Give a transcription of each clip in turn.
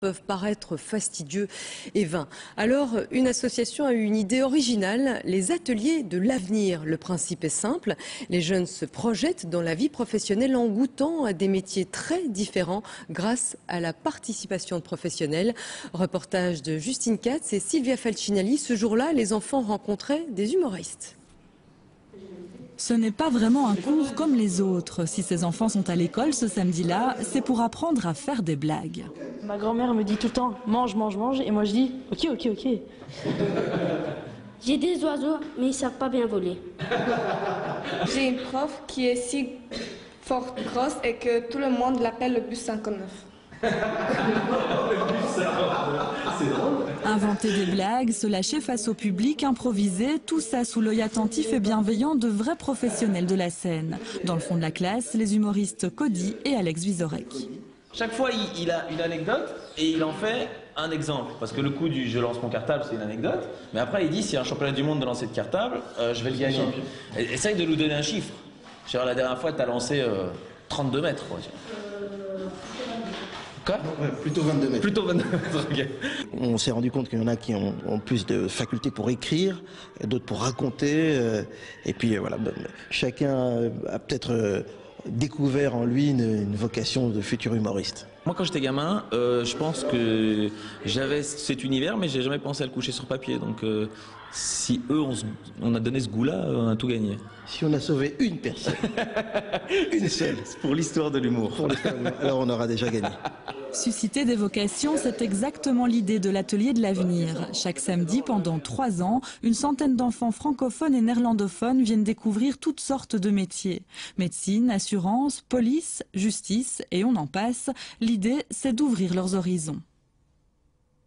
peuvent paraître fastidieux et vains. Alors, une association a eu une idée originale, les ateliers de l'avenir. Le principe est simple, les jeunes se projettent dans la vie professionnelle en goûtant à des métiers très différents grâce à la participation de professionnels. Reportage de Justine Katz et Sylvia Falcinelli. Ce jour-là, les enfants rencontraient des humoristes. Ce n'est pas vraiment un cours comme les autres. Si ces enfants sont à l'école ce samedi-là, c'est pour apprendre à faire des blagues. Ma grand-mère me dit tout le temps « mange, mange, mange » et moi je dis « ok, ok, ok ». J'ai des oiseaux, mais ils ne savent pas bien voler. J'ai une prof qui est si fort grosse et que tout le monde l'appelle le bus 59. Inventer des blagues, se lâcher face au public, improviser, tout ça sous l'œil attentif et bienveillant de vrais professionnels de la scène. Dans le fond de la classe, les humoristes Cody et Alex Vizorek. Chaque fois, il a une anecdote et il en fait un exemple. Parce que le coup du « je lance mon cartable », c'est une anecdote. Mais après, il dit, s'il y a un championnat du monde de lancer de cartable, je vais le gagner. Essaye de nous donner un chiffre. Genre, la dernière fois, tu as lancé 32 mètres. Quoi. Quoi ? Ouais, plutôt 22 mètres. Plutôt 22 mètres, ok. On s'est rendu compte qu'il y en a qui ont plus de facultés pour écrire, d'autres pour raconter. Et puis voilà, chacun a peut-être découvert en lui une vocation de futur humoriste. Moi, quand j'étais gamin, je pense que j'avais cet univers, mais j'ai jamais pensé à le coucher sur papier. Donc, si eux, on a donné ce goût-là, on a tout gagné. Si on a sauvé une personne, une seule, Pour l'histoire de l'humour. alors on aura déjà gagné. Susciter des vocations, c'est exactement l'idée de l'atelier de l'avenir. Chaque samedi, pendant 3 ans, une centaine d'enfants francophones et néerlandophones viennent découvrir toutes sortes de métiers. Médecine, assurance, police, justice et on en passe. L'idée, c'est d'ouvrir leurs horizons.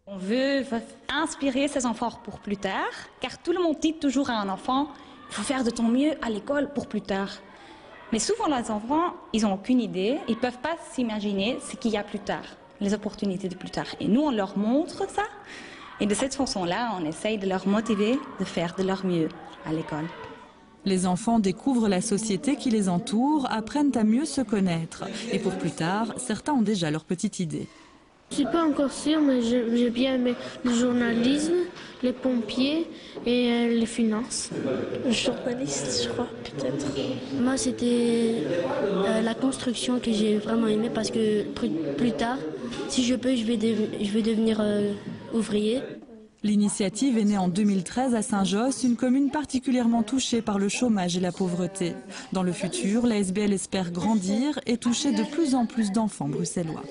On veut inspirer ces enfants pour plus tard, car tout le monde dit toujours à un enfant « il faut faire de ton mieux à l'école pour plus tard ». Mais souvent, les enfants, ils n'ont aucune idée, ils ne peuvent pas s'imaginer ce qu'il y a plus tard, les opportunités de plus tard. Et nous, on leur montre ça, et de cette façon-là, on essaye de leur motiver de faire de leur mieux à l'école. Les enfants découvrent la société qui les entoure, apprennent à mieux se connaître. Et pour plus tard, certains ont déjà leur petite idée. Je ne suis pas encore sûre, mais j'ai bien aimé le journalisme, les pompiers et les finances. Journaliste, je crois, peut-être. Moi, c'était la construction que j'ai vraiment aimé parce que plus tard, si je peux, je vais devenir ouvrier. L'initiative est née en 2013 à Saint-Josse, une commune particulièrement touchée par le chômage et la pauvreté. Dans le futur, la SBL espère grandir et toucher de plus en plus d'enfants bruxellois.